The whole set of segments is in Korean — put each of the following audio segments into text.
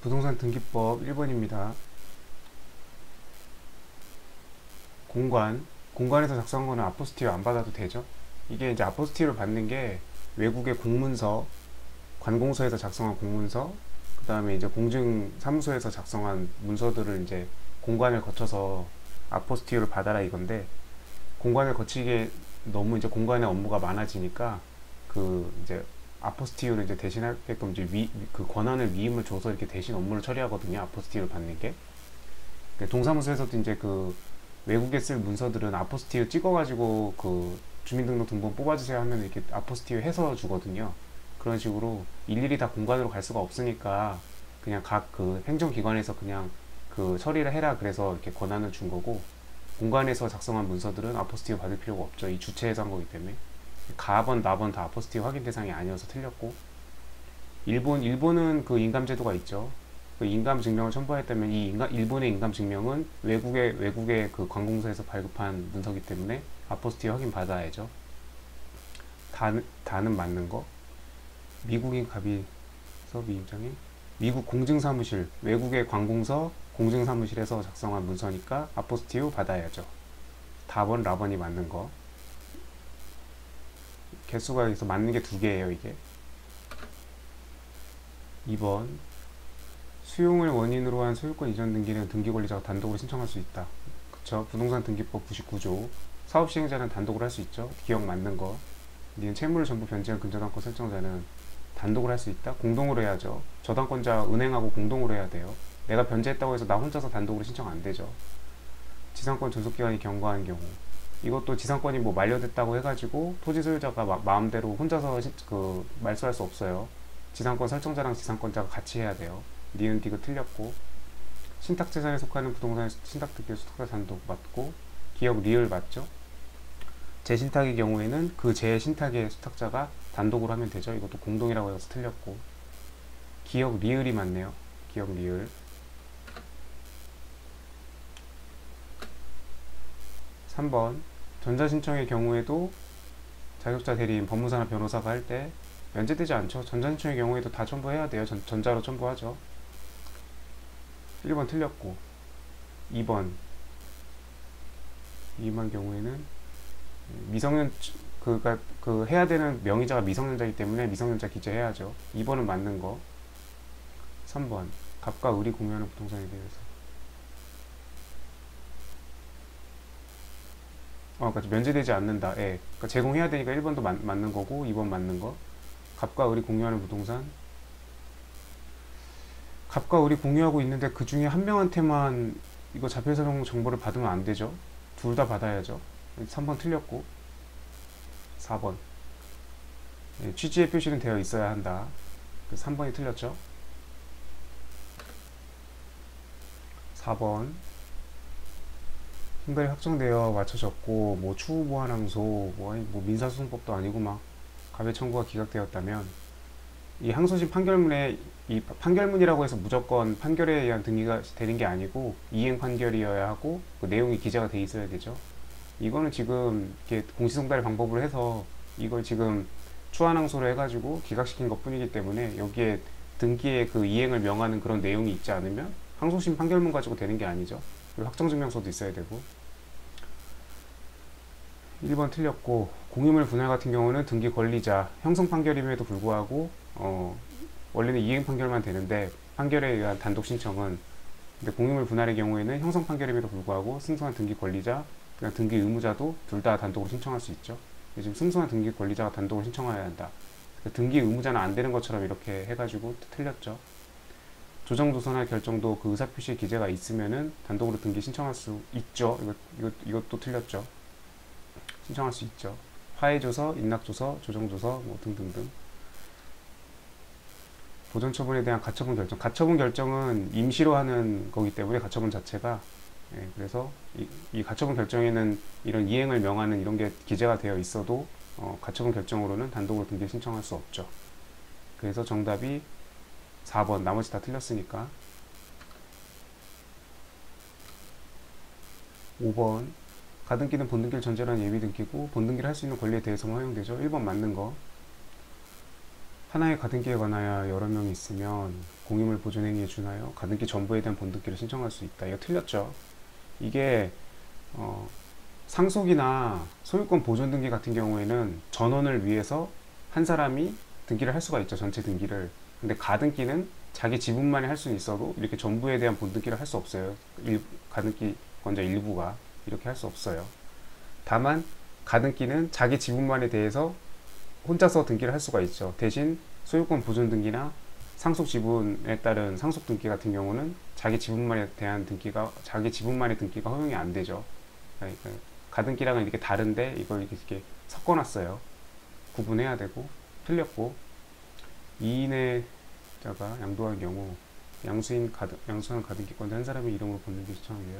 부동산 등기법 1번입니다. 공관에서 작성한 거는 아포스티로 안 받아도 되죠. 이게 이제 아포스티를 받는 게 외국의 공문서, 관공서에서 작성한 공문서, 그 다음에 이제 공증사무소에서 작성한 문서들을 이제 공관을 거쳐서 아포스티를 받아라 이건데, 공관을 거치게 너무 이제 공관의 업무가 많아지니까 그 이제 아포스티유를 이제 대신하게끔 이제 그 권한을 위임을 줘서 이렇게 대신 업무를 처리하거든요. 아포스티유를 받는 게. 동사무소에서도 이제 그 외국에 쓸 문서들은 아포스티유 찍어가지고 그 주민등록등본 뽑아주세요 하면 이렇게 아포스티유 해서 주거든요. 그런 식으로 일일이 다 공관으로 갈 수가 없으니까 그냥 각 그 행정기관에서 그냥 그 처리를 해라 그래서 이렇게 권한을 준 거고, 공관에서 작성한 문서들은 아포스티유 받을 필요가 없죠. 이 주체에서 한 거기 때문에. 가번, 나번 다 아포스티유 확인 대상이 아니어서 틀렸고, 일본은 그 인감제도가 있죠. 그 인감 증명을 첨부했다면 일본의 인감 증명은 외국의 그 관공서에서 발급한 문서기 때문에 아포스티유 확인 받아야죠. 다는 맞는 거. 미국인 갑의서 미입장인 미국 공증사무실, 외국의 관공서 공증사무실에서 작성한 문서니까 아포스티유 받아야죠. 다번, 라번이 맞는 거. 개수가 여기서 맞는 게 두 개예요, 이게. 2번. 수용을 원인으로 한 소유권 이전 등기는 등기권리자가 단독으로 신청할 수 있다. 그쵸? 부동산 등기법 99조. 사업 시행자는 단독으로 할 수 있죠. 기억 맞는 거. 니는 채무를 전부 변제한 근저당권 설정자는 단독으로 할 수 있다. 공동으로 해야죠. 저당권자 은행하고 공동으로 해야 돼요. 내가 변제했다고 해서 나 혼자서 단독으로 신청 안 되죠. 지상권 존속기간이 경과한 경우, 이것도 지상권이 뭐 만료됐다고 해가지고 토지 소유자가 마음대로 혼자서 그 말소할 수 없어요. 지상권 설정자랑 지상권자가 같이 해야 돼요. 니은 디귿 틀렸고, 신탁재산에 속하는 부동산 신탁등기 수탁자 단독 맞고, 기억 리을 맞죠. 재신탁의 경우에는 그 재신탁의 수탁자가 단독으로 하면 되죠. 이것도 공동이라고 해서 틀렸고, 기억 리을이 맞네요. 기억 리을. 3번. 전자신청의 경우에도 자격자 대리인 법무사나 변호사가 할 때 면제되지 않죠. 전자신청의 경우에도 다 첨부해야 돼요. 전자로 첨부하죠. 1번 틀렸고, 2번 경우에는 미성년 그 해야 되는 명의자가 미성년자이기 때문에 미성년자 기재해야죠. 2번은 맞는 거. 3번. 갑과 을이 공유하는 부동산에 대해서 그러니까 면제되지 않는다. 예. 그러니까 제공해야 되니까 1번도 맞는 거고 2번 맞는 거. 갑과 을이 공유하는 부동산. 갑과 을이 공유하고 있는데 그 중에 한 명한테만 이거 자폐사용 정보를 받으면 안 되죠. 둘 다 받아야죠. 3번 틀렸고. 4번. 예, 취지의 표시는 되어 있어야 한다. 3번이 틀렸죠. 4번. 형벌이 확정되어 맞춰졌고 뭐 추후 보완항소 뭐 민사소송법도 아니고 막 가배 청구가 기각되었다면, 이 항소심 판결문에 이 판결문이라고 해서 무조건 판결에 의한 등기가 되는 게 아니고 이행 판결이어야 하고 그 내용이 기재가 돼 있어야 되죠. 이거는 지금 이렇게 공시송달의 방법으로 해서 이걸 지금 추한항소를 해가지고 기각시킨 것 뿐이기 때문에 여기에 등기에 그 이행을 명하는 그런 내용이 있지 않으면 항소심 판결문 가지고 되는 게 아니죠. 그리고 확정증명서도 있어야 되고. 1번 틀렸고, 공유물 분할 같은 경우는 등기 권리자 형성 판결임에도 불구하고 원래는 이행 판결만 되는데 판결에 의한 단독 신청은, 근데 공유물 분할의 경우에는 형성 판결임에도 불구하고 승소한 등기 권리자 그냥 등기 의무자도 둘 다 단독으로 신청할 수 있죠. 지금 승소한 등기 권리자가 단독으로 신청해야 한다. 등기 의무자는 안 되는 것처럼 이렇게 해가지고 틀렸죠. 조정조서나 결정도 그 의사표시 기재가 있으면은 단독으로 등기 신청할 수 있죠. 이것도 틀렸죠. 신청할 수 있죠. 화해조서, 인락조서, 조정조서 뭐 등등등. 보존처분에 대한 가처분 결정. 가처분 결정은 임시로 하는 거기 때문에 가처분 자체가, 그래서 이 가처분 결정에는 이런 이행을 명하는 이런 게 기재가 되어 있어도 가처분 결정으로는 단독으로 등기 신청할 수 없죠. 그래서 정답이 4번. 나머지 다 틀렸으니까. 5번. 가등기는 본등기를 전제로 한 예비등기고 본등기를 할 수 있는 권리에 대해서만 허용되죠. 1번 맞는 거. 하나의 가등기에 관하여 여러 명이 있으면 공유물 보존행위에 준하여 가등기 전부에 대한 본등기를 신청할 수 있다. 이거 틀렸죠. 이게 상속이나 소유권 보존 등기 같은 경우에는 전원을 위해서 한 사람이 등기를 할 수가 있죠. 전체 등기를. 근데 가등기는 자기 지분만이 할 수는 있어도 이렇게 전부에 대한 본등기를 할 수 없어요. 가등기권자 일부가 이렇게 할 수 없어요. 다만 가등기는 자기 지분만에 대해서 혼자서 등기를 할 수가 있죠. 대신 소유권 보존 등기나 상속 지분에 따른 상속 등기 같은 경우는 자기 지분만에 대한 등기가 자기 지분만의 등기가 허용이 안 되죠. 그러니까 가등기랑은 이렇게 다른데 이걸 이렇게 섞어놨어요. 구분해야 되고. 틀렸고, 2인의 자가 양도한 경우 양수한 가등기권자 한 사람의 이름으로 본등기 신청하게요.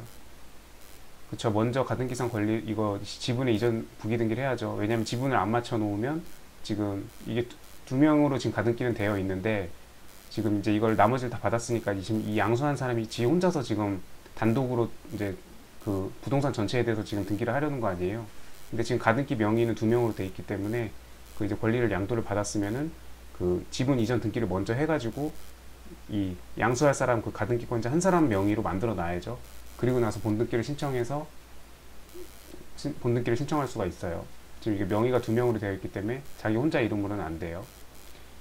그쵸. 먼저 가등기상 권리 이거 지분의 이전 부기 등기를 해야죠. 왜냐면 지분을 안 맞춰 놓으면 지금 이게 두 명으로 지금 가등기는 되어 있는데 지금 이제 이걸 나머지를 다 받았으니까 지금 이 양수한 사람이 지 혼자서 지금 단독으로 이제 그 부동산 전체에 대해서 지금 등기를 하려는 거 아니에요. 근데 지금 가등기 명의는 두 명으로 돼 있기 때문에 그 이제 권리를 양도를 받았으면은 그 지분 이전 등기를 먼저 해가지고 이 양수할 사람 그 가등기권자 한 사람 명의로 만들어 놔야죠. 그리고 나서 본등기를 신청해서 본등기를 신청할 수가 있어요. 지금 이게 명의가 두 명으로 되어 있기 때문에 자기 혼자 이름으로는 안 돼요.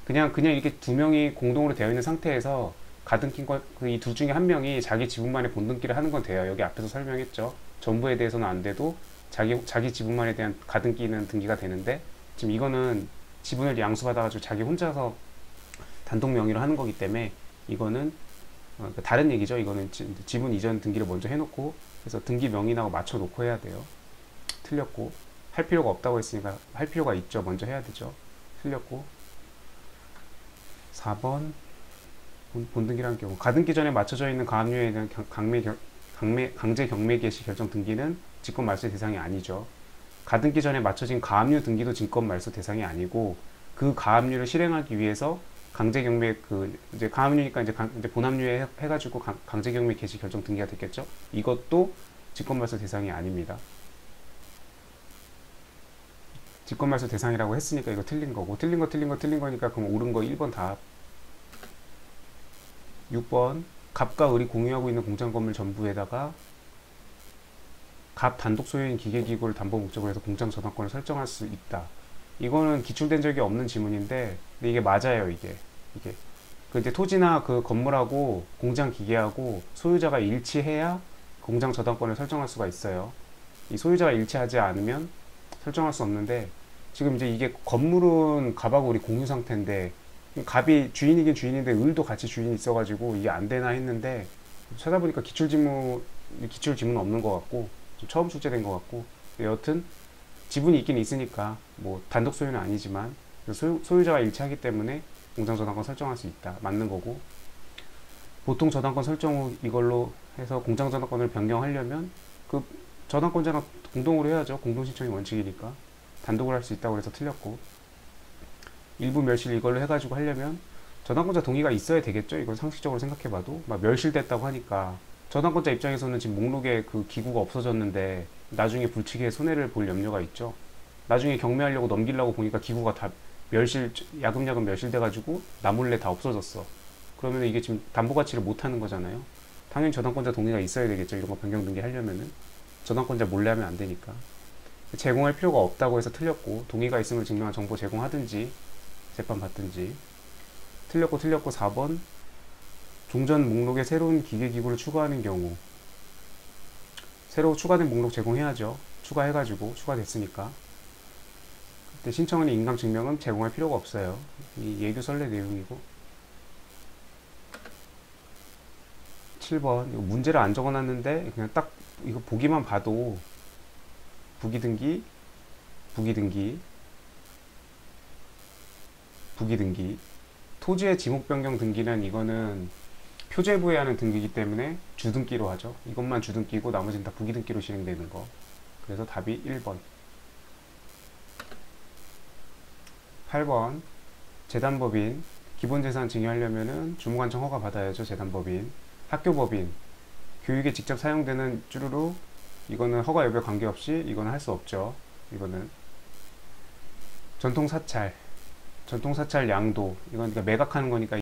그냥 이렇게 두 명이 공동으로 되어 있는 상태에서 가등기권 이 둘 중에 한 명이 자기 지분만의 본등기를 하는 건 돼요. 여기 앞에서 설명했죠. 전부에 대해서는 안 돼도 자기 지분만에 대한 가등기는 등기가 되는데 지금 이거는 지분을 양수받아가지고 자기 혼자서 단독 명의로 하는 거기 때문에 이거는 다른 얘기죠. 이거는 지분 이전 등기를 먼저 해놓고 그래서 등기 명의하고 맞춰놓고 해야 돼요. 틀렸고, 할 필요가 없다고 했으니까 할 필요가 있죠. 먼저 해야 되죠. 틀렸고, 4번 본등기라는 경우 가등기 전에 맞춰져 있는 가압류에 대한 강제 경매 개시 결정 등기는 직권 말소 대상이 아니죠. 가등기 전에 맞춰진 가압류 등기도 직권 말소 대상이 아니고 그 가압류를 실행하기 위해서 강제 경매 이제 가압류니까 이제 본압류에 해가지고 강제 경매 개시 결정 등기가 됐겠죠. 이것도 직권 말소 대상이 아닙니다. 직권 말소 대상이라고 했으니까 이거 틀린 거고 틀린 거니까 그럼 옳은 거 1번 답. 6번 갑과 을이 공유하고 있는 공장 건물 전부에다가 갑 단독 소유인 기계기구를 담보 목적으로 해서 공장 저당권을 설정할 수 있다. 이거는 기출된 적이 없는 지문인데 근데 이게 맞아요. 이게 그 이제 토지나 그 건물하고 공장 기계하고 소유자가 일치해야 공장 저당권을 설정할 수가 있어요. 이 소유자가 일치하지 않으면 설정할 수 없는데 지금 이제 이게 건물은 갑하고 우리 공유 상태인데 갑이 주인이긴 주인인데 을도 같이 주인이 있어가지고 이게 안 되나 했는데 찾아보니까 기출 지문은 없는 것 같고 좀 처음 출제된 것 같고 여튼 지분이 있긴 있으니까 뭐 단독 소유는 아니지만 소유자가 일치하기 때문에 공장 저당권 설정할 수 있다. 맞는 거고 보통 저당권 설정 후 이걸로 해서 공장 저당권을 변경하려면 그 저당권자랑 공동으로 해야죠. 공동신청이 원칙이니까 단독으로 할 수 있다고 해서 틀렸고 일부 멸실 이걸로 해가지고 하려면 저당권자 동의가 있어야 되겠죠. 이걸 상식적으로 생각해봐도 막 멸실됐다고 하니까 저당권자 입장에서는 지금 목록에 그 기구가 없어졌는데 나중에 불치기에 손해를 볼 염려가 있죠. 나중에 경매하려고 넘기려고 보니까 기구가 다 야금야금 멸실돼가지고 나 몰래 다 없어졌어. 그러면 이게 지금 담보가치를 못하는 거잖아요. 당연히 저당권자 동의가 있어야 되겠죠. 이런 거 변경 등기 하려면은 저당권자 몰래 하면 안 되니까 제공할 필요가 없다고 해서 틀렸고 동의가 있음을 증명한 정보 제공하든지 재판 받든지 틀렸고 4번 종전 목록에 새로운 기계기구를 추가하는 경우 새로 추가된 목록 제공해야죠. 추가해가지고 추가됐으니까 그때 신청은 인감 증명은 제공할 필요가 없어요. 이 예규 선례 내용이고 7번 이거 문제를 안 적어놨는데 그냥 딱 이거 보기만 봐도 부기등기 토지의 지목 변경 등기는 이거는 표제부에 하는 등기이기 때문에 주등기로 하죠. 이것만 주등기고 나머지는 다 부기등기로 실행되는 거. 그래서 답이 1번. 8번 재단법인 기본재산 증여하려면은 주무관청 허가 받아야죠. 재단법인 학교법인 교육에 직접 사용되는 쭈루루 이거는 허가 여부에 관계없이 이거는 할 수 없죠. 이거는 전통사찰 전통사찰 양도, 이건 그러니까 매각하는 거니까